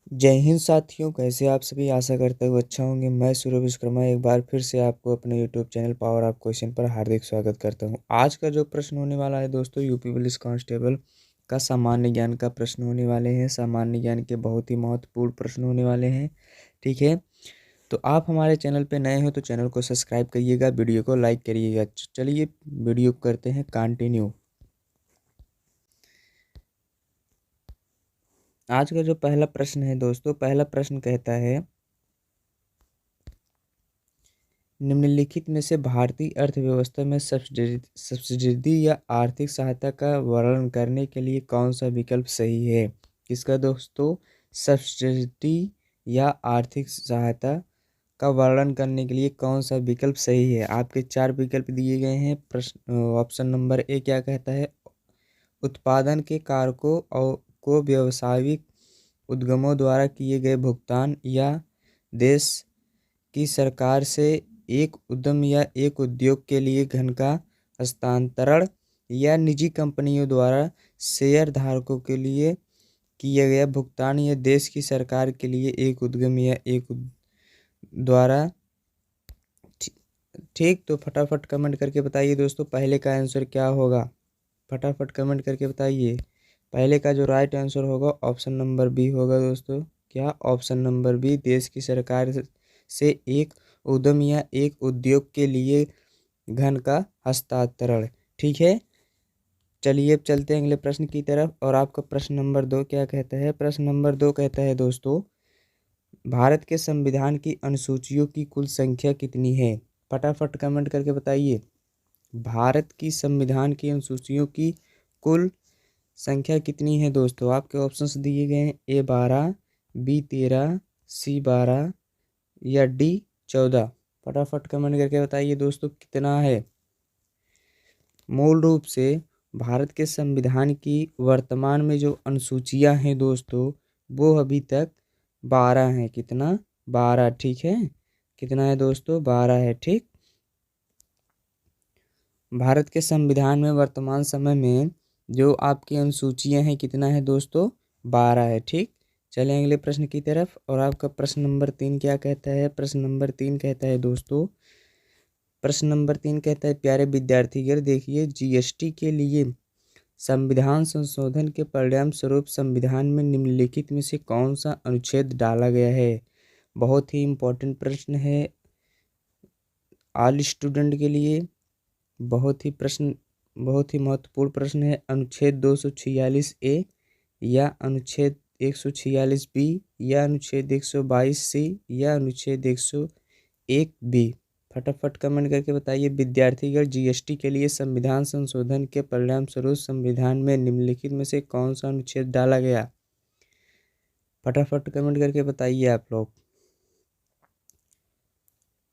जय हिंद साथियों, कैसे आप सभी। आशा करते हुए अच्छा होंगे। मैं सूर्य विश्वकर्मा एक बार फिर से आपको अपने YouTube channel power of question पर हार्दिक स्वागत करता हूं। आज का जो प्रश्न होने वाला है दोस्तों, यूपी पुलिस कांस्टेबल का सामान्य ज्ञान का प्रश्न होने वाले हैं। सामान्य ज्ञान के बहुत ही महत्वपूर्ण प्रश्न होने वाले हैं। ठीक है, तो आप हमारे चैनल पर नए हो तो चैनल को सब्सक्राइब करिएगा, वीडियो को लाइक करिएगा। चलिए वीडियो करते हैं कंटिन्यू। आज का जो पहला प्रश्न है दोस्तों, पहला प्रश्न कहता है, निम्नलिखित में से भारतीय अर्थव्यवस्था में सब्सिडी या आर्थिक सहायता का वर्णन करने के लिए कौन सा विकल्प सही है। किसका दोस्तों, सब्सिडी या आर्थिक सहायता का वर्णन करने के लिए कौन सा विकल्प सही है। आपके चार विकल्प दिए गए हैं। प्रश्न ऑप्शन नंबर ए क्या कहता है, उत्पादन के कारकों और को व्यावसायिक उद्यमों द्वारा किए गए भुगतान, या देश की सरकार से एक उद्यम या एक उद्योग के लिए धन का हस्तांतरण, या निजी कंपनियों द्वारा शेयर धारकों के लिए किया गया भुगतान, या देश की सरकार के लिए एक उद्यम या एक द्वारा। ठीक, तो फटाफट कमेंट करके बताइए दोस्तों, पहले का आंसर क्या होगा। फटाफट कमेंट करके बताइए। पहले का जो राइट आंसर होगा ऑप्शन नंबर बी होगा दोस्तों। क्या, ऑप्शन नंबर बी, देश की सरकार से एक उद्यम या एक उद्योग के लिए धन का हस्तांतरण। ठीक है, चलिए अब चलते हैं अगले प्रश्न की तरफ। और आपका प्रश्न नंबर 2 क्या कहता है। प्रश्न नंबर 2 कहता है दोस्तों, भारत के संविधान की अनुसूचियों की कुल संख्या कितनी है। फटाफट कमेंट करके बताइए। भारत की संविधान की अनुसूचियों की कुल संख्या कितनी है दोस्तों। आपके ऑप्शंस दिए गए हैं, ए 12, बी 13, सी 12 या डी 14। फटाफट कमेंट करके बताइए दोस्तों कितना है। मूल रूप से भारत के संविधान की वर्तमान में जो अनुसूचियां हैं दोस्तों, वो अभी तक 12 हैं। कितना, 12। ठीक है, कितना है दोस्तों, 12 है। ठीक, भारत के संविधान में वर्तमान समय में जो आपकी अनुसूचियां हैं, कितना है दोस्तों, 12 है। ठीक, चलें अगले प्रश्न की तरफ। और आपका प्रश्न नंबर 3 क्या कहता है। प्रश्न नंबर 3 कहता है दोस्तों, प्रश्न नंबर 3 कहता है, प्यारे विद्यार्थीगण देखिए, जीएसटी के लिए संविधान संशोधन के परिणाम स्वरूप संविधान में निम्नलिखित में से कौन सा अनुच्छेद डाला गया है। बहुत ही इम्पोर्टेंट प्रश्न है ऑल स्टूडेंट के लिए। बहुत ही महत्वपूर्ण प्रश्न है। अनुच्छेद 246 ए, या अनुच्छेद 146 बी, या अनुच्छेद 122 सी, या अनुच्छेद 101 बी। फटाफट कमेंट करके बताइए विद्यार्थीगण, जीएसटी के लिए संविधान संशोधन के परिणाम स्वरूप संविधान में निम्नलिखित में से कौन सा अनुच्छेद डाला गया। फटाफट कमेंट करके बताइए आप लोग।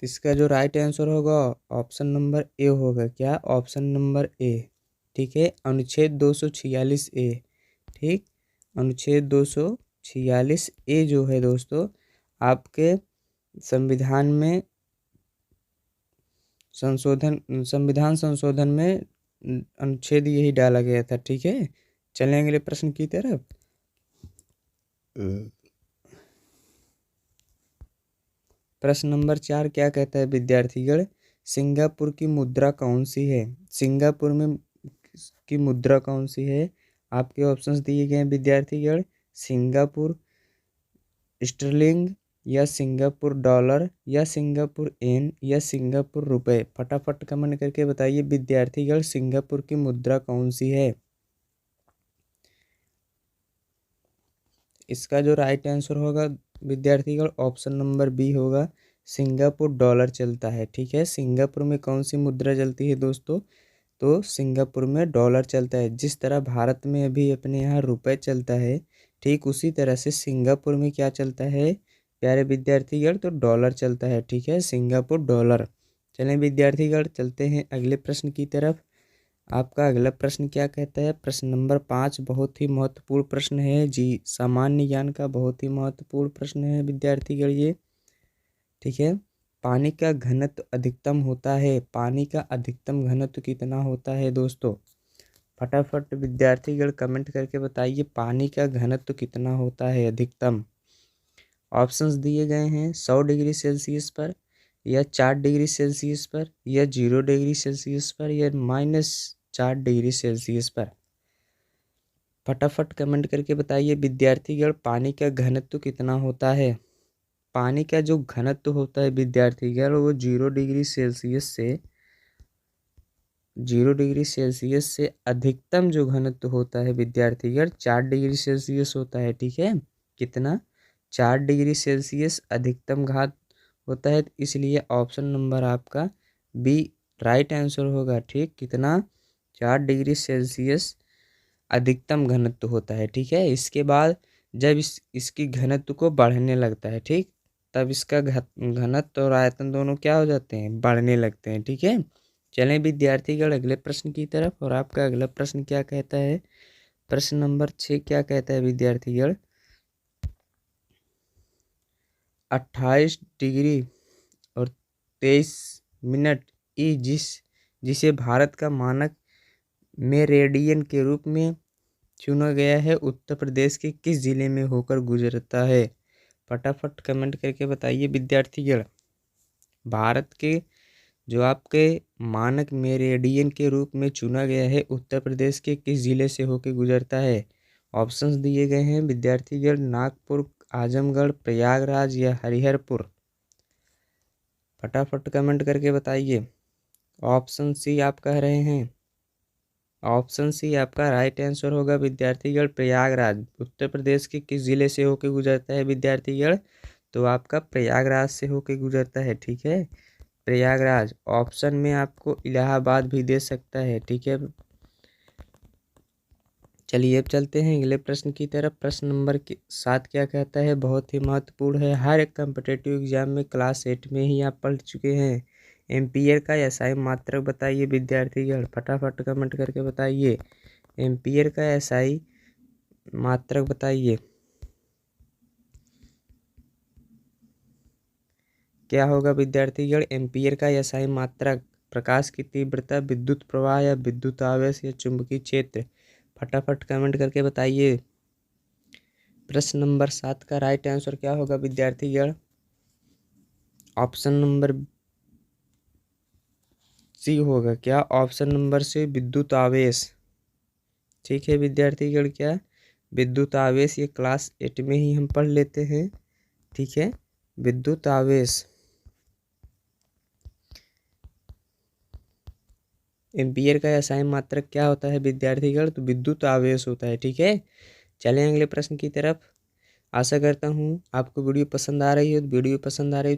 इसका जो राइट आंसर होगा ऑप्शन नंबर ए होगा। क्या, ऑप्शन नंबर ए। ठीक है, अनुच्छेद 246 ए। ठीक, अनुच्छेद 246 ए जो है दोस्तों, आपके संविधान में संविधान संशोधन में अनुच्छेद यही डाला गया था। ठीक है, चलें अगले प्रश्न की तरफ। प्रश्न नंबर 4 क्या कहता है विद्यार्थीगण, सिंगापुर की मुद्रा कौन सी है। सिंगापुर में की मुद्रा कौन सी है। आपके ऑप्शंस दिए गए हैं विद्यार्थीगण, सिंगापुर स्टर्लिंग, या सिंगापुर डॉलर, या सिंगापुर येन, या सिंगापुर रुपए। फटाफट कमेंट करके बताइए विद्यार्थीगण, सिंगापुर की मुद्रा कौन सी है। इसका जो राइट आंसर होगा विद्यार्थीगण ऑप्शन नंबर बी होगा, सिंगापुर डॉलर चलता है। ठीक है, सिंगापुर में कौन सी मुद्रा चलती है दोस्तों, तो सिंगापुर में डॉलर चलता है। जिस तरह भारत में अभी अपने यहाँ रुपए चलता है, ठीक उसी तरह से सिंगापुर में क्या चलता है प्यारे विद्यार्थीगण, तो डॉलर चलता है। ठीक है, सिंगापुर डॉलर। चलें विद्यार्थीगण, चलते हैं अगले प्रश्न की तरफ। आपका अगला प्रश्न क्या कहता है। प्रश्न नंबर 5 बहुत ही महत्वपूर्ण प्रश्न है जी, सामान्य ज्ञान का बहुत ही महत्वपूर्ण प्रश्न है विद्यार्थीगण ये। ठीक है, पानी का घनत्व अधिकतम होता है। पानी का अधिकतम घनत्व कितना होता है दोस्तों। फटाफट विद्यार्थीगण कमेंट करके बताइए, पानी का घनत्व कितना होता है अधिकतम। ऑप्शंस दिए गए हैं 100 डिग्री सेल्सियस पर, या 4 डिग्री सेल्सियस पर, या 0 डिग्री सेल्सियस पर, या -4 डिग्री सेल्सियस पर। फटाफट कमेंट करके बताइए विद्यार्थीगण, पानी का घनत्व कितना होता है। पानी का जो घनत्व होता है विद्यार्थीगण, वो 0 डिग्री सेल्सियस से अधिकतम जो घनत्व होता है विद्यार्थीगण 4 डिग्री सेल्सियस होता है। ठीक है, कितना? 4 डिग्री सेल्सियस अधिकतम घात होता है, इसलिए ऑप्शन नंबर आपका बी राइट आंसर होगा। ठीक, कितना? 4 डिग्री सेल्सियस अधिकतम घनत्व होता है। ठीक है, इसके बाद जब इसकी घनत्व को बढ़ने लगता है, ठीक, तब इसका घनत्व और आयतन दोनों क्या हो जाते हैं? बढ़ने लगते हैं। ठीक है, चलें विद्यार्थीगण अगले प्रश्न की तरफ। और आपका अगला प्रश्न क्या कहता है? प्रश्न नंबर 6 क्या कहता है विद्यार्थीगण? 28 डिग्री और 23 मिनट ई जिसे भारत का मानक मेरेडियन के रूप में चुना गया है, उत्तर प्रदेश के किस जिले में होकर गुजरता है? फटाफट कमेंट करके बताइए विद्यार्थीगण। भारत के जो आपके मानक मेरेडियन के रूप में चुना गया है, उत्तर प्रदेश के किस जिले से होकर गुजरता है? ऑप्शंस दिए गए हैं विद्यार्थीगण, नागपुर, आजमगढ़, प्रयागराज या हरिहरपुर। फटाफट कमेंट करके बताइए। ऑप्शन सी आप कह रहे हैं। ऑप्शन सी आपका राइट आंसर होगा विद्यार्थीगण, प्रयागराज। उत्तर प्रदेश के किस जिले से होकर गुजरता है विद्यार्थीगण? तो आपका प्रयागराज से होकर गुजरता है। ठीक है, प्रयागराज। ऑप्शन में आपको इलाहाबाद भी दे सकता है। ठीक है, चलिए अब चलते हैं अगले प्रश्न की तरफ। प्रश्न नंबर 7 क्या कहता है? बहुत ही महत्वपूर्ण है, हर एक कम्पिटेटिव एग्जाम में क्लास 8 में ही आप पढ़ चुके हैं। एम्पियर का एसआई मात्रक बताइए विद्यार्थीगण। फटाफट कमेंट करके बताइए, एम्पियर का एसआई मात्रक बताइए। क्या होगा विद्यार्थीगण? एम्पियर का एसआई मात्रक प्रकाश की तीव्रता, विद्युत प्रवाह या विद्युत आवेश या चुंबकीय क्षेत्र। फटाफट कमेंट करके बताइए। प्रश्न नंबर 7 का राइट आंसर क्या होगा विद्यार्थीगण? ऑप्शन नंबर सी होगा। क्या? ऑप्शन नंबर सी विद्युत आवेश। ठीक है विद्यार्थीगण, क्या? विद्युत आवेश, ये क्लास 8 में ही हम पढ़ लेते हैं। ठीक है, विद्युत आवेश। एम्पियर का एसआई मात्रक क्या होता है विद्यार्थीगण? तो विद्युत आवेश होता है। ठीक है, चलें अगले प्रश्न की तरफ। आशा करता हूँ आपको वीडियो पसंद आ रही है। वीडियो पसंद आ रही है,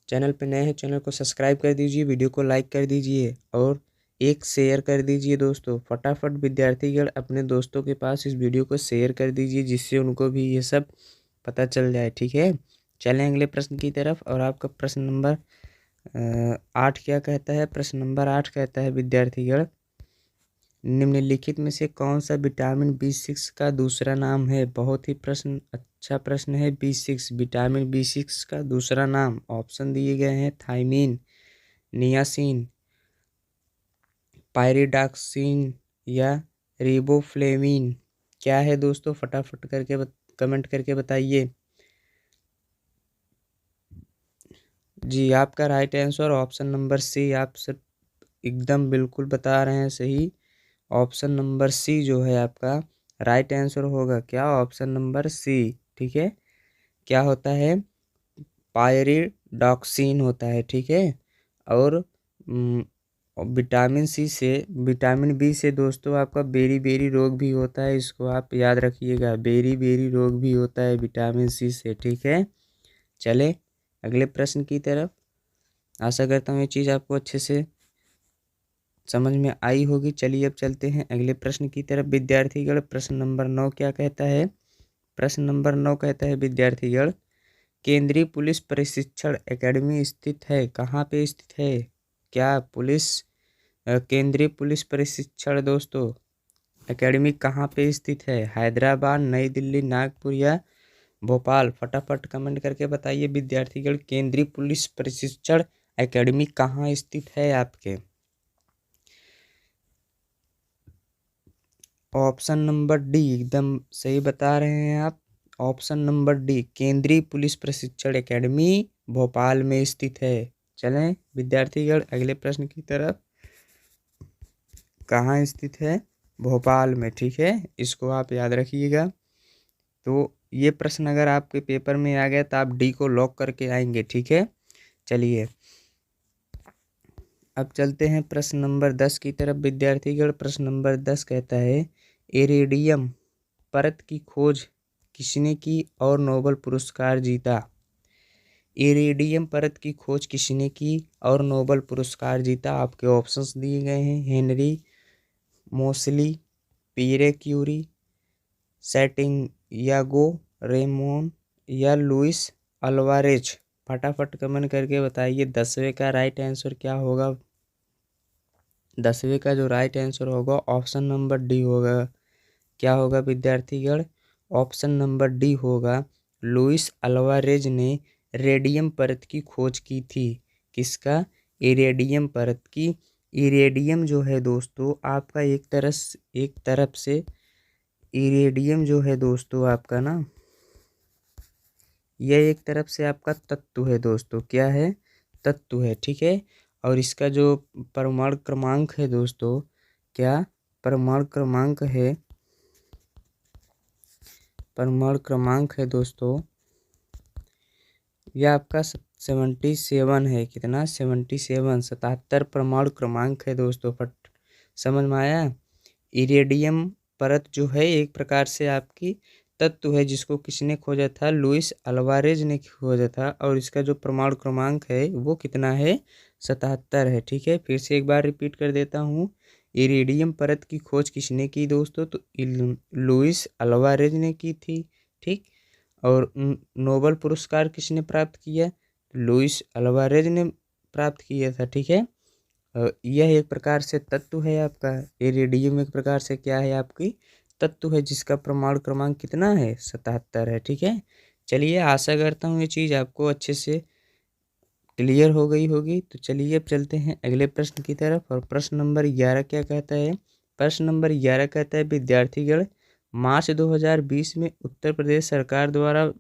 चैनल पे नए हैं, चैनल को सब्सक्राइब कर दीजिए, वीडियो को लाइक कर दीजिए और एक शेयर कर दीजिए दोस्तों। फटाफट विद्यार्थीगण अपने दोस्तों के पास इस वीडियो को शेयर कर दीजिए, जिससे उनको भी ये सब पता चल जाए। ठीक है, चलें अगले प्रश्न की तरफ। और आपका प्रश्न नंबर 8 क्या कहता है? प्रश्न नंबर 8 कहता है विद्यार्थीगण, निम्नलिखित में से कौन सा विटामिन B6 का दूसरा नाम है? बहुत ही अच्छा प्रश्न है। B6, विटामिन B6 का दूसरा नाम। ऑप्शन दिए गए हैं थायमीन, नियासिन, पायरिडॉक्सिन या रिबोफ्लेविन। क्या है दोस्तों? फटाफट करके कमेंट करके बताइए। जी, आपका right answer option number C. आप सब एकदम बिल्कुल बता रहे हैं सही। ऑप्शन नंबर सी जो है आपका राइट आंसर होगा। क्या? Option number C. ठीक है, क्या होता है? पायरिडॉक्सिन होता है। ठीक है, और विटामिन बी से दोस्तों आपका बेरी बेरी रोग भी होता है, इसको आप याद रखिएगा। बेरी बेरी रोग भी होता है विटामिन सी से। ठीक है, चले अगले प्रश्न की तरफ। आशा करता हूँ ये चीज़ आपको अच्छे से समझ में आई होगी। चलिए अब चलते हैं अगले प्रश्न की तरफ विद्यार्थीगण। प्रश्न नंबर 9 क्या कहता है? प्रश्न नंबर 9 कहता है विद्यार्थीगण, केंद्रीय पुलिस प्रशिक्षण एकेडमी स्थित है, कहाँ पे स्थित है? क्या केंद्रीय पुलिस प्रशिक्षण दोस्तों एकेडमी कहाँ पे स्थित है? हैदराबाद, नई दिल्ली, नागपुर या भोपाल। फटाफट कमेंट करके बताइए विद्यार्थीगण, केंद्रीय पुलिस प्रशिक्षण एकेडमी कहाँ स्थित है आपके? ऑप्शन नंबर डी एकदम सही बता रहे हैं आप। ऑप्शन नंबर डी केंद्रीय पुलिस प्रशिक्षण एकेडमी भोपाल में स्थित है। चलें विद्यार्थीगण अगले प्रश्न की तरफ। कहाँ स्थित है? भोपाल में, ठीक है, इसको आप याद रखिएगा। तो ये प्रश्न अगर आपके पेपर में आ गया तो आप डी को लॉक करके आएंगे, ठीक है। चलिए अब चलते हैं प्रश्न नंबर 10 की तरफ विद्यार्थीगण। प्रश्न नंबर 10 कहता है इरेडियम परत की खोज किसने की और नोबेल पुरस्कार जीता? इरेडियम परत की खोज किसने की और नोबेल पुरस्कार जीता? आपके ऑप्शंस दिए गए हैं, Henry Moseley, Pierre Curie, Santiago Ramon या लुइस अल्वारेज। फटाफट कमेंट करके बताइए 10वें का राइट आंसर क्या होगा। 10वें का जो राइट आंसर होगा ऑप्शन नंबर डी होगा। क्या होगा विद्यार्थीगण? ऑप्शन नंबर डी होगा। लुइस अल्वारेज ने रेडियम परत की खोज की थी। किसका? इरेडियम परत की। इरेडियम जो है दोस्तों आपका एक तरफ से इरेडियम जो है दोस्तों आपका ना, यह एक तरफ से आपका तत्व है दोस्तों। क्या है? तत्व है, ठीक है। और इसका जो परमाणु क्रमांक है दोस्तों, क्या परमाणु क्रमांक है? परमाणु क्रमांक है दोस्तों यह आपका 77 है। कितना? 77, 77 परमाणु क्रमांक है दोस्तों। फट समझ में आया? इरेडियम परत जो है एक प्रकार से आपकी तत्व है जिसको किसने खोजा था? लुइस अल्वारेज ने खोजा था। और इसका जो परमाणु क्रमांक है वो कितना है? 77 है, ठीक है। फिर से एक बार रिपीट कर देता हूँ, इरेडियम परत की खोज किसने की दोस्तों? तो लुइस अल्वारेज ने की थी, ठीक। और नोबेल पुरस्कार किसने प्राप्त किया? लुइस अल्वारेज ने प्राप्त किया था, ठीक है। यह एक प्रकार से तत्व है आपका। इरेडियम एक प्रकार से क्या है? आपकी तत्व है जिसका परमाणु क्रमांक कितना है? 77 है, ठीक है। चलिए आशा करता हूँ ये चीज़ आपको अच्छे से क्लियर हो गई होगी। तो चलिए अब चलते हैं अगले प्रश्न की तरफ। और प्रश्न नंबर 11 क्या कहता है? प्रश्न नंबर 11 कहता है विद्यार्थीगण मार्च 2020 में उत्तर प्रदेश सरकार द्वारा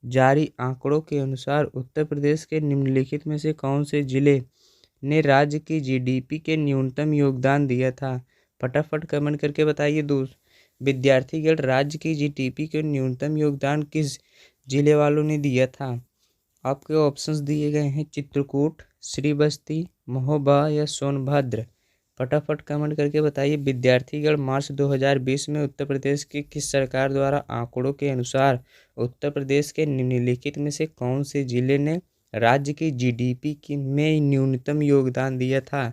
जारी आंकड़ों के अनुसार उत्तर प्रदेश के निम्नलिखित में से कौन से जिले ने राज्य की जीडीपी के न्यूनतम योगदान दिया था? फटाफट कमेंट करके बताइए दोस्त विद्यार्थीगण, राज्य की जीडीपी के न्यूनतम योगदान किस जिले वालों ने दिया था? आपके ऑप्शंस दिए गए हैं चित्रकूट, श्रीबस्ती, महोबा या सोनभद्र। फटाफट कमेंट करके बताइए विद्यार्थीगण मार्च 2020 में उत्तर प्रदेश की किस सरकार द्वारा आंकड़ों के अनुसार उत्तर प्रदेश के निम्नलिखित में से कौन से जिले ने राज्य की जीडीपी की में न्यूनतम योगदान दिया था?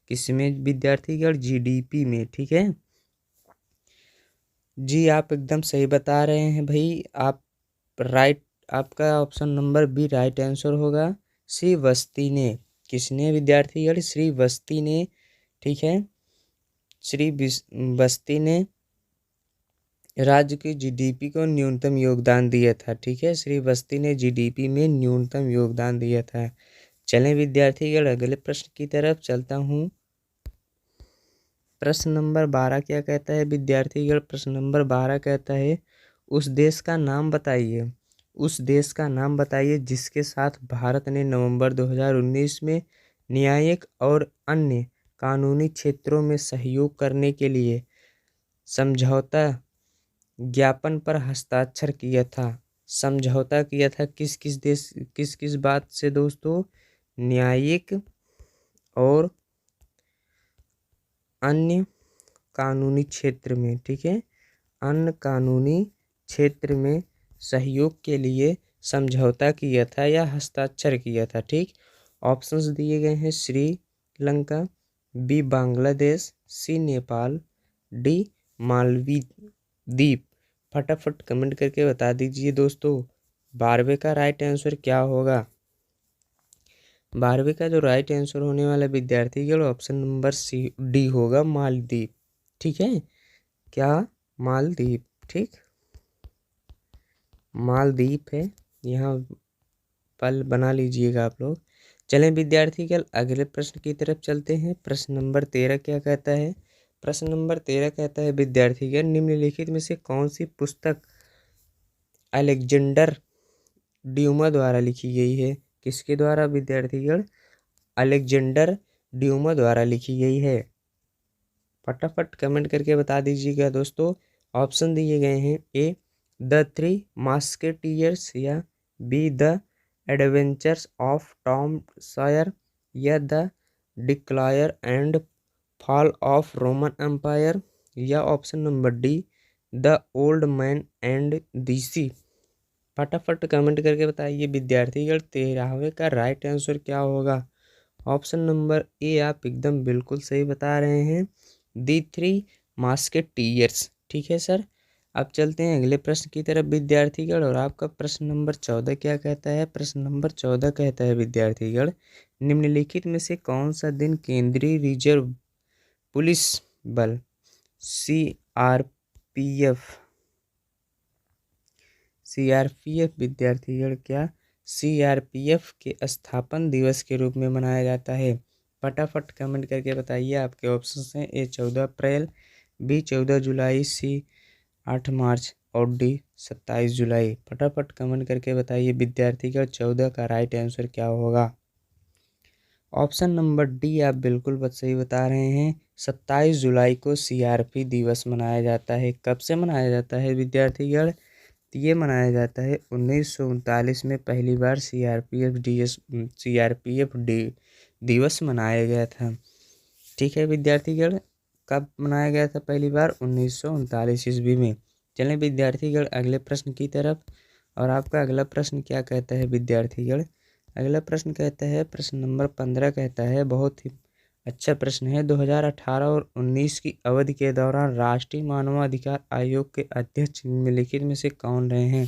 किसमें विद्यार्थीगण? जीडीपी में, ठीक है जी। आप एकदम सही बता रहे हैं भाई। आप राइट, आपका option number B right answer होगा। श्रीवस्ती ने। किसने विद्यार्थीगण? श्रीवस्ती ने, ठीक है। श्रीवस्ती ने राज्य की जीडीपी को न्यूनतम योगदान दिया था, ठीक है। श्रीवस्ती ने जीडीपी में न्यूनतम योगदान दिया था। चलें विद्यार्थीगण अगले प्रश्न की तरफ चलता हूँ। प्रश्न नंबर 12 क्या कहता है विद्यार्थीगण? प्रश्न नंबर 12 कहता है उस देश का नाम बताइए। उस देश का नाम बताइए जिसके साथ भारत ने नवंबर 2019 में न्यायिक और अन्य कानूनी क्षेत्रों में सहयोग करने के लिए समझौता ज्ञापन पर हस्ताक्षर किया था। समझौता किया था किस किस देश, किस किस बात से दोस्तों? न्यायिक और अन्य कानूनी क्षेत्र में, ठीक है। अन्य कानूनी क्षेत्र में सहयोग के लिए समझौता किया था या हस्ताक्षर किया था, ठीक। ऑप्शंस दिए गए हैं श्रीलंका, बी बांग्लादेश, सी नेपाल, डी मालदीव। फटाफट कमेंट करके बता दीजिए दोस्तों 12वें का राइट आंसर क्या होगा। 12वें का जो राइट आंसर होने वाला विद्यार्थीगण ऑप्शन नंबर सी डी होगा, मालदीव, ठीक है। क्या? मालदीव, ठीक। मालदीव है, यहाँ पल बना लीजिएगा आप लोग। चलें विद्यार्थीगण अगले प्रश्न की तरफ चलते हैं। प्रश्न नंबर 13 क्या कहता है? प्रश्न नंबर 13 कहता है विद्यार्थीगण निम्नलिखित में से कौन सी पुस्तक अलेक्जेंडर ड्यूमा द्वारा लिखी गई है। किसके द्वारा विद्यार्थीगण? अलेक्जेंडर ड्यूमा द्वारा लिखी गई है। फटाफट कमेंट करके बता दीजिएगा दोस्तों। ऑप्शन दिए गए हैं, ए द थ्री मस्केटियर्स, या B the adventures of Tom Sawyer, या the decline and fall of Roman empire, या option number D the old man and the sea. फटाफट कमेंट करके बताइए विद्यार्थीगण 13वें का राइट आंसर क्या होगा। ऑप्शन नंबर ए आप एकदम बिल्कुल सही बता रहे हैं, दी थ्री मस्केटियर्स। ठीक है सर। अब चलते हैं अगले प्रश्न की तरफ विद्यार्थीगण, और आपका प्रश्न नंबर 14 क्या कहता है? प्रश्न नंबर 14 कहता है विद्यार्थीगण, निम्नलिखित में से कौन सा दिन केंद्रीय रिजर्व पुलिस बल सीआरपीएफ विद्यार्थीगण क्या सीआरपीएफ के स्थापन दिवस के रूप में मनाया जाता है? फटाफट कमेंट करके बताइए। आपके ऑप्शन हैं, ए 14 अप्रैल, बी 14 जुलाई, सी 8 मार्च और डी 27 जुलाई। फटाफट कमेंट करके बताइए विद्यार्थीगण 14 का राइट आंसर क्या होगा। ऑप्शन नंबर डी आप बिल्कुल सही बता रहे हैं, 27 जुलाई को सीआरपी दिवस मनाया जाता है। कब से मनाया जाता है विद्यार्थीगण? ये मनाया जाता है 1939 में पहली बार सीआरपीएफ दिवस मनाया गया था। ठीक है विद्यार्थीगण, कब मनाया गया था पहली बार? 1939 ईस्वी में। चलें विद्यार्थीगण अगले प्रश्न की तरफ, और आपका अगला प्रश्न क्या कहता है विद्यार्थीगण? अगला प्रश्न कहता है, प्रश्न नंबर 15 कहता है, बहुत ही अच्छा प्रश्न है, 2018 और 19 की अवधि के दौरान राष्ट्रीय मानवाधिकार आयोग के अध्यक्ष निम्नलिखित में से कौन रहे हैं?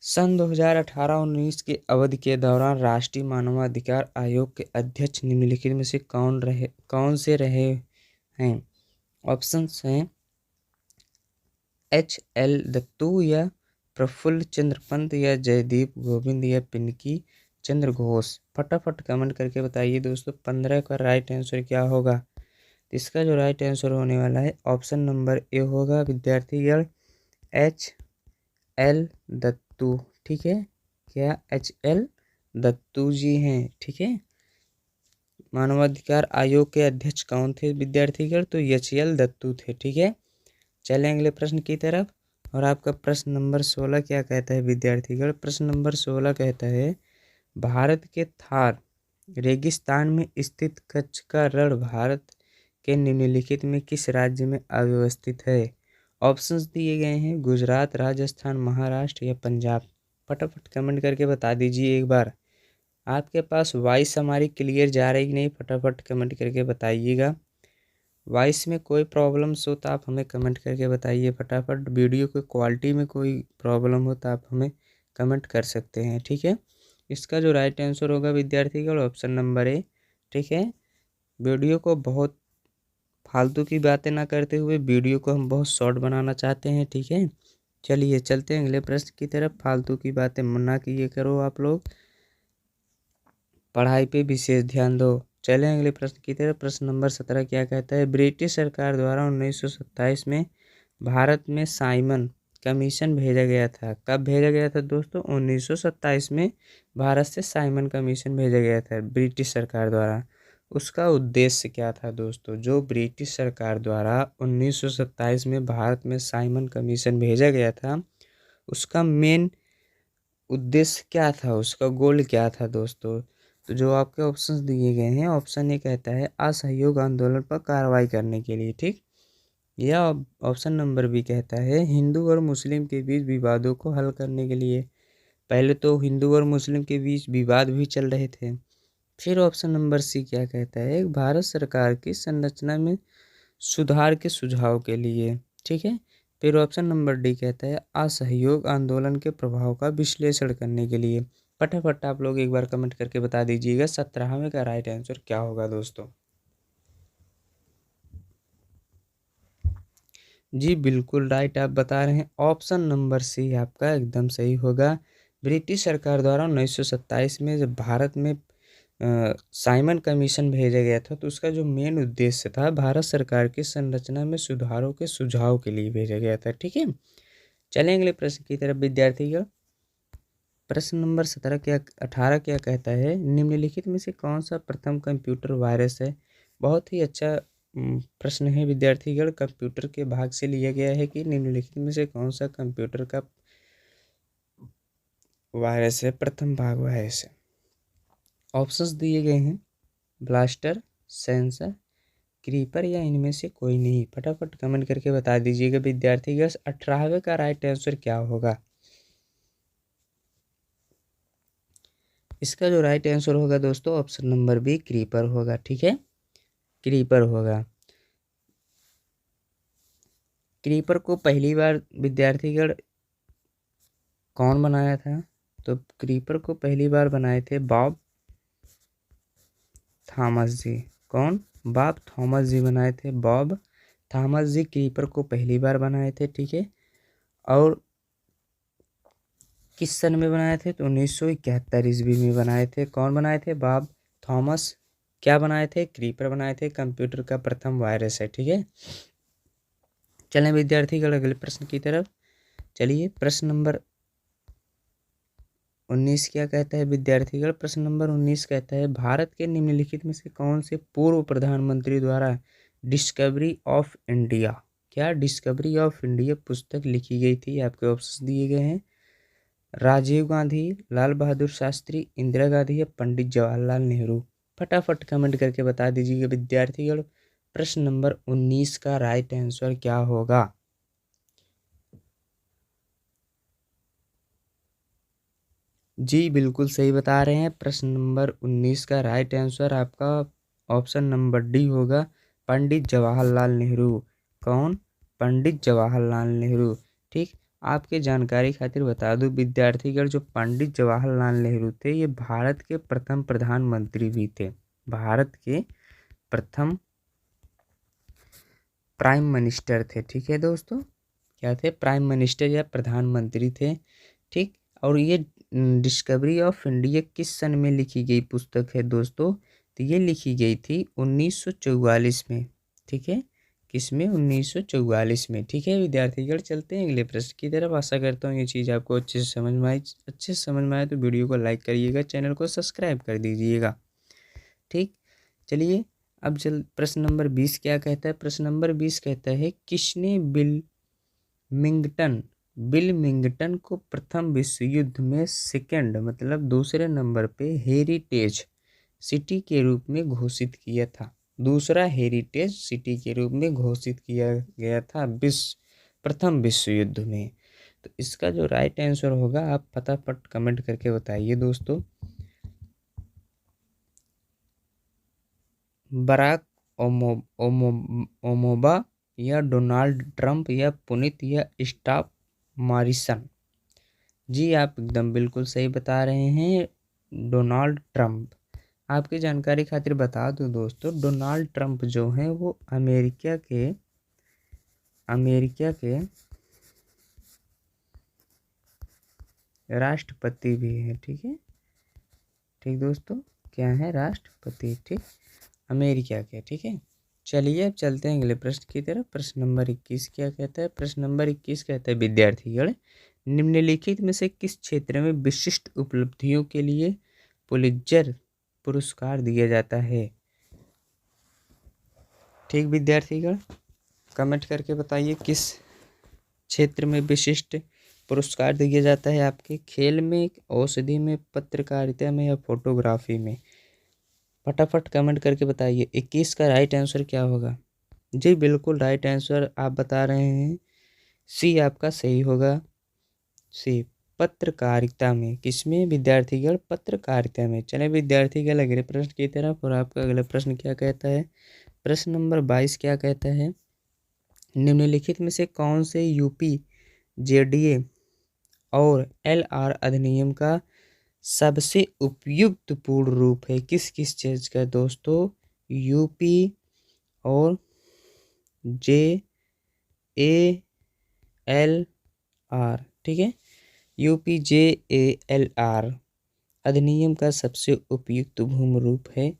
सन 2018-19 के अवधि के दौरान राष्ट्रीय मानवाधिकार आयोग के अध्यक्ष निम्नलिखित में से कौन से रहे हैं? ऑप्शंस हैं, एच.एल. दत्तू, या प्रफुल्ल चंद्र पंत, या जयदीप गोविंद, या पिंकी चंद्र घोष। फटाफट कमेंट करके बताइए दोस्तों 15 का राइट आंसर क्या होगा। इसका जो राइट आंसर होने वाला है ऑप्शन नंबर ए होगा विद्यार्थीगण, एच.एल. दत्तू। ठीक है, क्या एच.एल. दत्तू जी हैं? ठीक है, मानवाधिकार आयोग के अध्यक्ष कौन थे विद्यार्थीगण? तो एच.एल. दत्तू थे। ठीक है, चलें अगले प्रश्न की तरफ, और आपका प्रश्न नंबर 16 क्या कहता है विद्यार्थीगण? प्रश्न नंबर 16 कहता है, भारत के थार रेगिस्तान में स्थित कच्छ का रण भारत के निम्नलिखित में किस राज्य में अव्यवस्थित है? ऑप्शंस दिए गए हैं, गुजरात, राजस्थान, महाराष्ट्र, या पंजाब। फटाफट कमेंट करके बता दीजिए एक बार। आपके पास वॉइस हमारी क्लियर जा रही कि नहीं? फटाफट कमेंट करके बताइएगा। वॉइस में कोई प्रॉब्लम्स हो तो आप हमें कमेंट करके बताइए फटाफट। वीडियो की क्वालिटी में कोई प्रॉब्लम हो तो आप हमें कमेंट कर सकते हैं। ठीक है, इसका जो राइट आंसर होगा विद्यार्थीगण ऑप्शन नंबर ए। ठीक है, वीडियो को बहुत फालतू की बातें ना करते हुए वीडियो को हम बहुत शॉर्ट बनाना चाहते हैं। ठीक है, चलिए चलते हैं अगले प्रश्न की तरफ। फालतू की बातें मना किए करो आप लोग, पढ़ाई पे विशेष ध्यान दो। चलें अगले प्रश्न की तरफ। प्रश्न नंबर 17 क्या कहता है? ब्रिटिश सरकार द्वारा 1927 में भारत में साइमन कमीशन भेजा गया था। कब भेजा गया था दोस्तों? 1927 में भारत से साइमन कमीशन भेजा गया था ब्रिटिश सरकार द्वारा। उसका उद्देश्य क्या था दोस्तों? जो ब्रिटिश सरकार द्वारा 1927 में भारत में साइमन कमीशन भेजा गया था, उसका मेन उद्देश्य क्या था, उसका गोल क्या था दोस्तों? तो जो आपके ऑप्शंस दिए गए हैं, ऑप्शन ए कहता है असहयोग आंदोलन पर कार्रवाई करने के लिए। ठीक, या ऑप्शन नंबर बी कहता है हिंदू और मुस्लिम के बीच विवादों को हल करने के लिए। पहले तो हिंदू और मुस्लिम के बीच विवाद भी चल रहे थे। फिर ऑप्शन नंबर सी क्या कहता है भारत सरकार की संरचना में सुधार के सुझाव के लिए। ठीक है, फिर ऑप्शन नंबर डी कहता है असहयोग आंदोलन के प्रभाव का विश्लेषण करने के लिए। फटाफट आप लोग एक बार कमेंट करके बता दीजिएगा 17वें का राइट आंसर क्या होगा दोस्तों। जी बिल्कुल राइट आप बता रहे हैं, ऑप्शन नंबर सी आपका एकदम सही होगा। ब्रिटिश सरकार द्वारा 1927 में जब भारत में साइमन कमीशन भेजा गया था, तो उसका जो मेन उद्देश्य था भारत सरकार की संरचना में सुधारों के सुझाव के लिए भेजा गया था। ठीक है, चलें अगले प्रश्न की तरफ विद्यार्थीगण। प्रश्न नंबर 18 क्या कहता है, निम्नलिखित में से कौन सा प्रथम कंप्यूटर वायरस है। बहुत ही अच्छा प्रश्न है विद्यार्थीगण, कंप्यूटर के भाग से लिया गया है कि निम्नलिखित में से कौन सा कंप्यूटर का वायरस है, प्रथम भाग वायरस है। ऑप्शंस दिए गए हैं, ब्लास्टर, सेंसर, क्रीपर या इनमें से कोई नहीं। फटाफट कमेंट करके बता दीजिएगा विद्यार्थीगण 18वें का राइट आंसर क्या होगा। इसका जो राइट आंसर होगा दोस्तों ऑप्शन नंबर बी क्रीपर होगा। ठीक है, क्रीपर होगा। क्रीपर को पहली बार विद्यार्थीगण कौन बनाया था, तो क्रीपर को पहली बार बनाए थे बॉब थॉमस जी। कौन? बॉब थॉमस जी बनाए थे। बॉब थॉमस जी क्रीपर को पहली बार बनाए थे। ठीक है, और किस सन में बनाए थे, तो 1971 ईस्वी में बनाए थे। कौन बनाए थे? Bob Thomas. क्या बनाए थे? क्रीपर बनाए थे। कंप्यूटर का प्रथम वायरस है। ठीक है, चलें विद्यार्थीगण अगले प्रश्न की तरफ। चलिए, प्रश्न नंबर 19 क्या कहता है विद्यार्थीगण। प्रश्न नंबर 19 कहता है, भारत के निम्नलिखित में से कौन से पूर्व प्रधानमंत्री द्वारा डिस्कवरी ऑफ इंडिया, क्या डिस्कवरी ऑफ इंडिया पुस्तक लिखी गई थी। आपके ऑप्शन दिए गए हैं, राजीव गांधी, लाल बहादुर शास्त्री, इंदिरा गांधी या पंडित जवाहरलाल नेहरू। फटाफट कमेंट करके बता दीजिएगा विद्यार्थीगण प्रश्न नंबर 19 का राइट आंसर क्या होगा। जी बिल्कुल सही बता रहे हैं, प्रश्न नंबर 19 का राइट आंसर आपका ऑप्शन नंबर डी होगा, पंडित जवाहरलाल नेहरू। कौन? पंडित जवाहरलाल नेहरू। ठीक, आपके जानकारी खातिर बता दूं विद्यार्थीगण, जो पंडित जवाहरलाल नेहरू थे ये भारत के प्रथम प्रधानमंत्री भी थे। भारत के प्रथम प्राइम मिनिस्टर थे। ठीक है दोस्तों, क्या थे? प्राइम मिनिस्टर या प्रधानमंत्री थे। ठीक, और ये डिस्कवरी ऑफ इंडिया किस सन में लिखी गई पुस्तक है दोस्तों, तो ये लिखी गई थी 1944 में। ठीक है, किस में? 1944 में। ठीक है विद्यार्थीगण, चलते हैं अगले प्रश्न की तरफ। आशा करता हूँ ये चीज़ आपको अच्छे से समझ में आई। अच्छे से समझ में आए तो वीडियो को लाइक करिएगा, चैनल को सब्सक्राइब कर दीजिएगा। ठीक, चलिए अब चल प्रश्न नंबर 20 क्या कहता है। प्रश्न नंबर 20 कहता है, किसने बिल मिंगटन को प्रथम विश्व युद्ध में सेकंड मतलब दूसरे नंबर पे हेरिटेज सिटी के रूप में घोषित किया था। दूसरा हेरिटेज सिटी के रूप में घोषित किया गया था प्रथम विश्व युद्ध में। तो इसका जो राइट आंसर होगा आप फटाफट कमेंट करके बताइए दोस्तों। बराक ओबामा या डोनाल्ड ट्रंप या पुनित या स्टॉप मॉरिसन। जी आप एकदम बिल्कुल सही बता रहे हैं, डोनाल्ड ट्रंप। आपकी जानकारी खातिर बता दूं दोस्तों, डोनाल्ड ट्रंप जो हैं वो अमेरिका के राष्ट्रपति भी हैं। ठीक है, ठीक दोस्तों, क्या है? राष्ट्रपति। ठीक, अमेरिका के। ठीक है, चलिए अब चलते हैं अगले प्रश्न की तरफ। प्रश्न नंबर 21 क्या कहता है। प्रश्न नंबर 21 कहता है, विद्यार्थीगण निम्नलिखित में से किस क्षेत्र में विशिष्ट उपलब्धियों के लिए पुलित्जर पुरस्कार दिया जाता है। ठीक विद्यार्थीगण, कमेंट करके बताइए किस क्षेत्र में विशिष्ट पुरस्कार दिया जाता है। आपके खेल में, औषधि में, पत्रकारिता में या फोटोग्राफी में। फटाफट कमेंट करके बताइए 21 का राइट आंसर क्या होगा। जी बिल्कुल राइट आंसर आप बता रहे हैं, सी आपका सही होगा। सी, पत्रकारिता में। किसमें विद्यार्थीगण? पत्रकारिता में। चले विद्यार्थीगण अगले प्रश्न की तरफ, और आपका अगला प्रश्न क्या कहता है। प्रश्न नंबर 22 क्या कहता है, निम्नलिखित में से कौन से यूपी जेडीए और एलआर अधिनियम का सबसे उपयुक्त पूर्ण रूप है। किस किस चीज का दोस्तों? यूपी और जे ए एल आर। ठीक है, UP J A L R अधिनियम का सबसे उपयुक्त भूमि रूप है।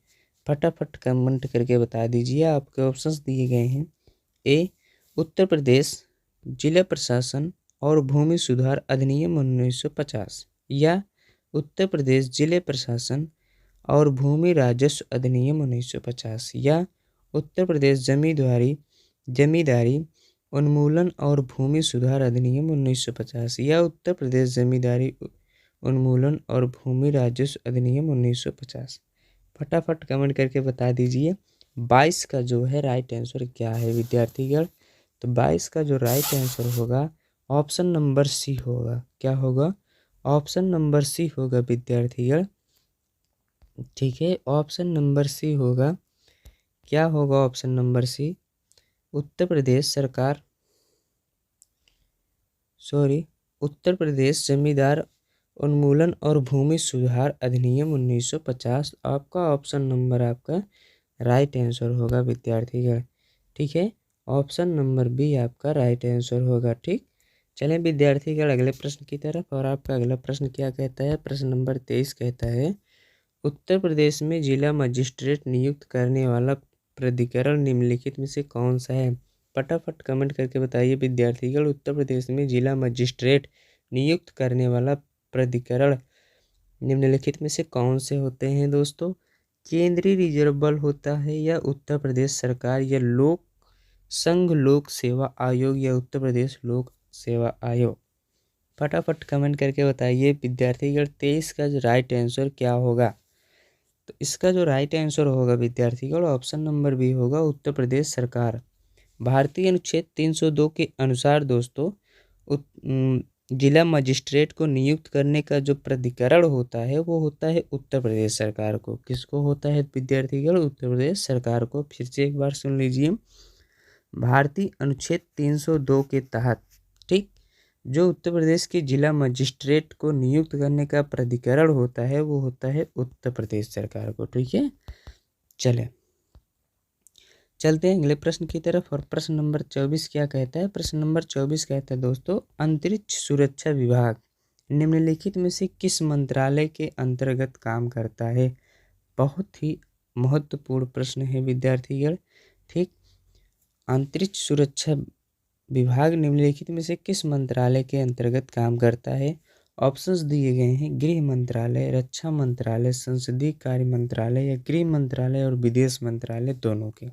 फटाफट कमेंट करके बता दीजिए। आपके ऑप्शंस दिए गए हैं, ए उत्तर प्रदेश जिला प्रशासन, और भूमि सुधार अधिनियम 1950 या उत्तर प्रदेश जिले प्रशासन और भूमि राजस्व अधिनियम 1950 या उत्तर प्रदेश जमींदारी उन्मूलन और भूमि सुधार अधिनियम 1950 या उत्तर प्रदेश जमींदारी उन्मूलन और भूमि राजस्व अधिनियम 1950। फटाफट कमेंट करके बता दीजिए 22 का जो है राइट आंसर क्या है विद्यार्थीगण। तो 22 का जो राइट आंसर होगा ऑप्शन नंबर सी होगा। क्या होगा? ऑप्शन नंबर सी होगा विद्यार्थीगण। ठीक है, ऑप्शन नंबर सी होगा। क्या होगा ऑप्शन नंबर सी? उत्तर प्रदेश जमींदार उन्मूलन और भूमि सुधार अधिनियम 1950 आपका ऑप्शन नंबर आपका राइट आंसर होगा विद्यार्थीगण। ठीक है, ऑप्शन नंबर बी आपका राइट आंसर होगा। ठीक, चलें विद्यार्थीगण अगले प्रश्न की तरफ। और आपका अगला प्रश्न क्या कहता है? प्रश्न नंबर 23 कहता है उत्तर प्रदेश में जिला मजिस्ट्रेट नियुक्त करने वाला प्राधिकरण निम्नलिखित में से कौन सा है? फटाफट कमेंट करके बताइए विद्यार्थीगण। उत्तर प्रदेश में जिला मजिस्ट्रेट नियुक्त करने वाला प्राधिकरण निम्नलिखित में से कौन से होते हैं दोस्तों? केंद्रीय रिजर्व बल होता है या उत्तर प्रदेश सरकार या संघ लोक सेवा आयोग या उत्तर प्रदेश लोक सेवा आयोग? फटाफट कमेंट करके बताइए विद्यार्थीगण 23 का जो राइट आंसर क्या होगा? तो इसका जो राइट आंसर होगा विद्यार्थीगण ऑप्शन नंबर बी होगा, उत्तर प्रदेश सरकार। भारतीय अनुच्छेद 302 के अनुसार दोस्तों जिला मजिस्ट्रेट को नियुक्त करने का जो प्राधिकरण होता है वो होता है उत्तर प्रदेश सरकार को। किसको होता है विद्यार्थीगण? उत्तर प्रदेश सरकार को। फिर से एक बार सुन लीजिए, भारतीय अनुच्छेद 302 के तहत ठीक जो उत्तर प्रदेश के जिला मजिस्ट्रेट को नियुक्त करने का प्राधिकरण होता है वो होता है उत्तर प्रदेश सरकार को। ठीक है, चलते हैं अगले प्रश्न की तरफ। और प्रश्न नंबर 24 क्या कहता है? प्रश्न नंबर 24 कहता है दोस्तों अंतरिक्ष सुरक्षा विभाग निम्नलिखित में से किस मंत्रालय के अंतर्गत काम करता है? बहुत ही महत्वपूर्ण प्रश्न है विद्यार्थीगण। ठीक, अंतरिक्ष सुरक्षा विभाग निम्नलिखित में से किस मंत्रालय के अंतर्गत काम करता है? ऑप्शंस दिए गए हैं गृह मंत्रालय, रक्षा मंत्रालय, संसदीय कार्य मंत्रालय या गृह मंत्रालय और विदेश मंत्रालय दोनों के।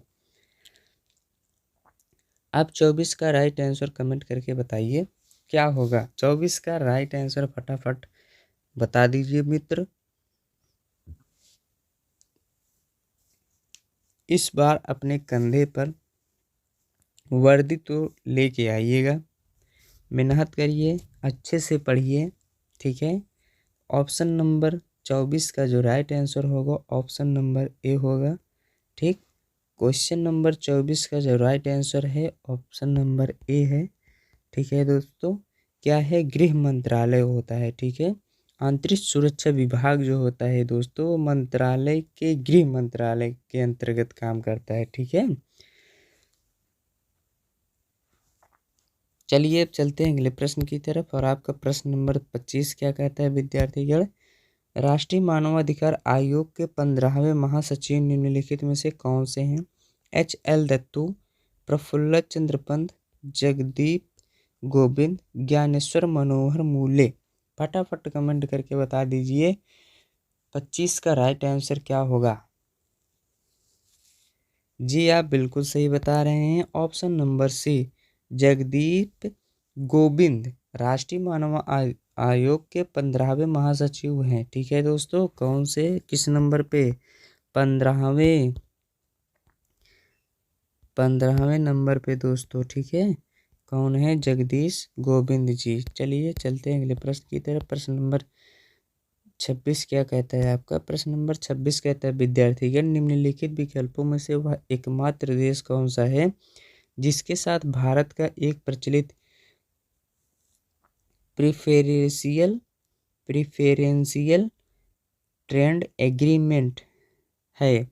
आप 24 का राइट आंसर कमेंट करके बताइए क्या होगा? 24 का राइट आंसर फटाफट बता दीजिए मित्र। इस बार अपने कंधे पर वर्दी तो लेके आइएगा, मेहनत करिए, अच्छे से पढ़िए। ठीक है, ऑप्शन नंबर 24 का जो राइट आंसर होगा ऑप्शन नंबर ए होगा। ठीक, क्वेश्चन नंबर 24 का जो राइट आंसर है ऑप्शन नंबर ए है। ठीक है दोस्तों, क्या है? गृह मंत्रालय होता है। ठीक है, अंतरिक्ष सुरक्षा विभाग जो होता है दोस्तों मंत्रालय के गृह मंत्रालय के अंतर्गत काम करता है। ठीक है, चलिए अब चलते हैं अगले प्रश्न की तरफ। और आपका प्रश्न नंबर 25 क्या कहता है विद्यार्थीगण? राष्ट्रीय मानवाधिकार आयोग के 15वें महासचिव निम्नलिखित में से कौन से हैं? HL दत्तू, प्रफुल्ल चंद्र पंत, जगदीप गोविंद, ज्ञानेश्वर मनोहर मूले। फटाफट कमेंट करके बता दीजिए 25 का राइट आंसर क्या होगा? जी आप बिल्कुल सही बता रहे हैं, option number C Jagdeep Govind राष्ट्रीय मानव आयोग के 15वें महासचिव हैं। ठीक है दोस्तों, कौन से किस नंबर पे? 15वें नंबर पे दोस्तों। ठीक है, कौन है? जगदीश गोविंद जी। चलिए चलते हैं अगले प्रश्न की तरफ। प्रश्न नंबर 26 क्या कहता है आपका? प्रश्न नंबर 26 कहता है विद्यार्थीगण निम्नलिखित विकल्पों में से वह एकमात्र देश कौन सा है जिसके साथ भारत का एक प्रचलित प्रिफरेंशियल ट्रेड एग्रीमेंट है?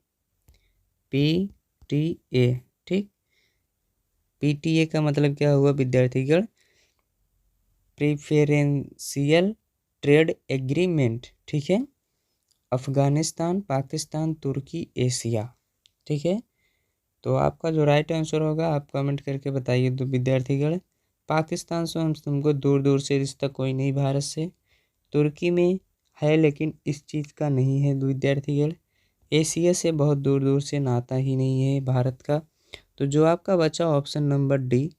PTA। ठीक, PTA का मतलब क्या हुआ विद्यार्थीगण? Preferential trade agreement. ठीक है, अफगानिस्तान, पाकिस्तान, तुर्की, एशिया। ठीक है, तो आपका जो राइट आंसर होगा आप कमेंट करके बताइए तो विद्यार्थीगण पाकिस्तान से हम तुमको दूर दूर से रिश्ता कोई नहीं, भारत से। तुर्की में है लेकिन इस चीज़ का नहीं है विद्यार्थीगण। एशिया से बहुत दूर दूर से नाता ही नहीं है भारत का। तो जो आपका बचा option number D,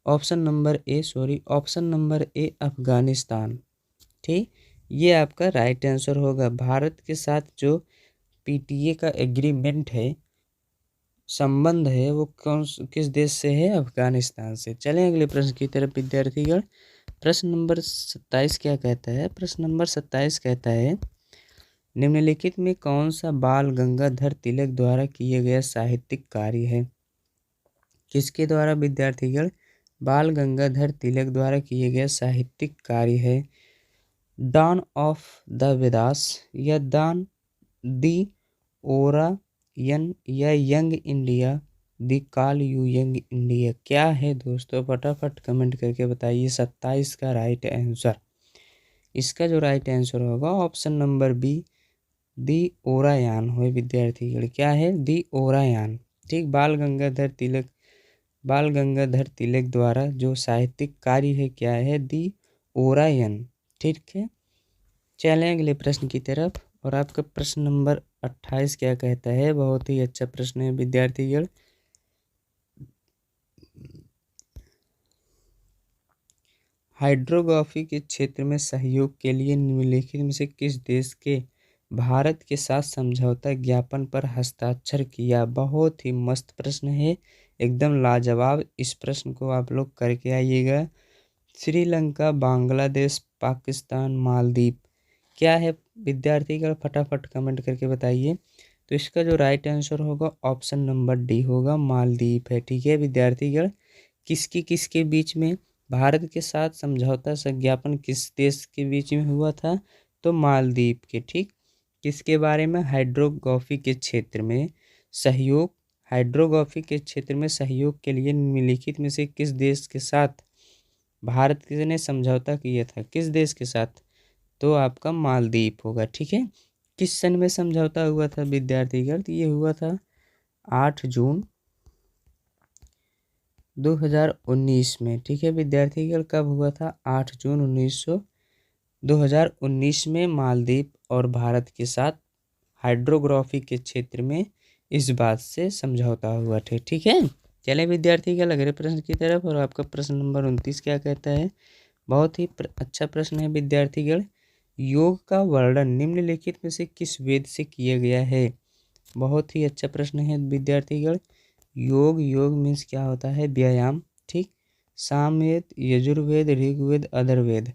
option number A, sorry option number A Afghanistan. ठीक, ये आपका राइट आंसर होगा। भारत के साथ जो पीटीए का एग्रीमेंट है, संबंध है, वो किस देश से है? अफगानिस्तान से। चलें अगले प्रश्न की तरफ विद्यार्थीगण। प्रश्न नंबर 27 क्या कहता है? प्रश्न नंबर 27 कहता है निम्नलिखित में कौन सा बाल गंगाधर तिलक द्वारा किए गया साहित्यिक कार्य है? किसके द्वारा विद्यार्थीगण? बाल गंगाधर तिलक द्वारा किए गया साहित्यिक कार्य है। डॉन ऑफ द वेदास, या दान दी ओरायन, या young India, the call you young India. क्या है दोस्तों? फटाफट कमेंट करके बताइए 27 का राइट आंसर। इसका जो राइट आंसर होगा ऑप्शन नंबर बी, दी ओरायन हो विद्यार्थीगण। क्या है? दी ओरायन। ठीक, बाल गंगाधर तिलक द्वारा जो साहित्यिक कार्य है क्या है? दी ओरायन। ठीक है, चलें अगले प्रश्न की तरफ। और आपका प्रश्न नंबर 28 क्या कहता है? बहुत ही अच्छा प्रश्न है विद्यार्थीगण। हाइड्रोग्राफी के क्षेत्र में सहयोग के लिए निम्नलिखित में से किस देश के भारत के साथ समझौता ज्ञापन पर हस्ताक्षर किया? बहुत ही मस्त प्रश्न है, एकदम लाजवाब। इस प्रश्न को आप लोग करके आइएगा। श्रीलंका, बांग्लादेश, पाकिस्तान, मालदीव। क्या है विद्यार्थीगण? फटाफट कमेंट करके बताइए। तो इसका जो राइट आंसर होगा ऑप्शन नंबर डी होगा, मालदीव है। ठीक है विद्यार्थीगण, किसके बीच में भारत के साथ समझौता ज्ञापन किस देश के बीच में हुआ था? तो मालदीव के। ठीक, किसके बारे में? हाइड्रोग्राफी के क्षेत्र में सहयोग, हाइड्रोग्राफी के क्षेत्र में सहयोग के लिए निम्नलिखित में से किस देश के साथ भारत ने समझौता किया था? किस देश के साथ? तो आपका मालदीव होगा। ठीक है, किस सन में समझौता हुआ था विद्यार्थीगण? तो ये हुआ था 8 जून 2019 में। ठीक है विद्यार्थीगण, कब हुआ था? 8 जून 2019 में मालदीव और भारत के साथ हाइड्रोग्राफी के क्षेत्र में इस बात से समझौता हुआ था। ठीक है, चलें विद्यार्थीगण अगले प्रश्न की तरफ। और आपका प्रश्न नंबर 29 क्या कहता है? बहुत ही अच्छा प्रश्न है विद्यार्थीगण। योग का वर्णन निम्नलिखित में से किस वेद से किया गया है? बहुत ही अच्छा प्रश्न है विद्यार्थीगण। योग मीन्स क्या होता है? व्यायाम। ठीक, सामवेद, यजुर्वेद, ऋग्वेद, अथर्ववेद।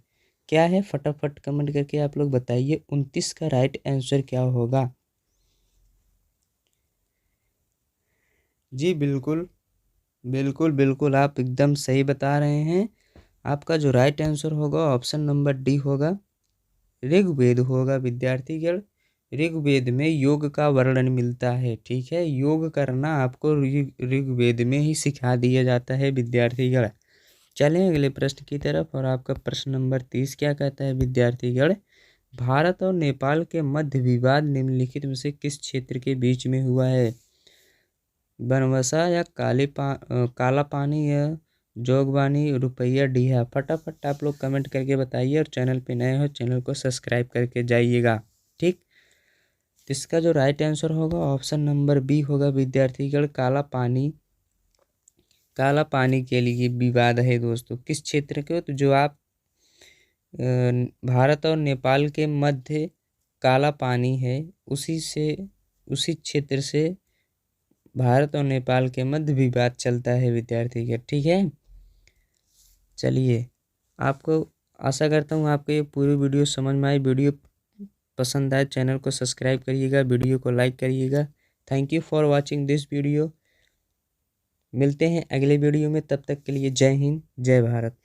क्या है? फटाफट कमेंट करके आप लोग बताइए 29 का राइट आंसर क्या होगा? जी बिल्कुल बिल्कुल बिल्कुल, आप एकदम सही बता रहे हैं। आपका जो राइट आंसर होगा ऑप्शन नंबर डी होगा, ऋग्वेद होगा विद्यार्थीगण। ऋग्वेद में योग का वर्णन मिलता है। ठीक है, योग करना आपको ऋग्वेद में ही सिखा दिया जाता है विद्यार्थीगण। चलें अगले प्रश्न की तरफ। और आपका प्रश्न नंबर 30 क्या कहता है विद्यार्थीगण? भारत और नेपाल के मध्य विवाद निम्नलिखित में से किस क्षेत्र के बीच में हुआ है? बनवसा, या काला पानी, या जोगबानी, रुपया, डीहा। फटाफट आप लोग कमेंट करके बताइए। और चैनल पे नए हो चैनल को सब्सक्राइब करके जाइएगा। ठीक, तो इसका जो राइट आंसर होगा ऑप्शन नंबर बी होगा विद्यार्थीगण, काला पानी। काला पानी के लिए विवाद है दोस्तों, किस क्षेत्र के? तो जो आप भारत और नेपाल के मध्य काला पानी है, उसी क्षेत्र से भारत और नेपाल के मध्य विवाद चलता है विद्यार्थीगण। ठीक है, चलिए आपको आशा करता हूँ आपको ये पूरी वीडियो समझ में आई। वीडियो पसंद आए चैनल को सब्सक्राइब करिएगा, वीडियो को लाइक करिएगा। Thank you for watching this video. मिलते हैं अगले वीडियो में, तब तक के लिए जय हिंद, जय भारत।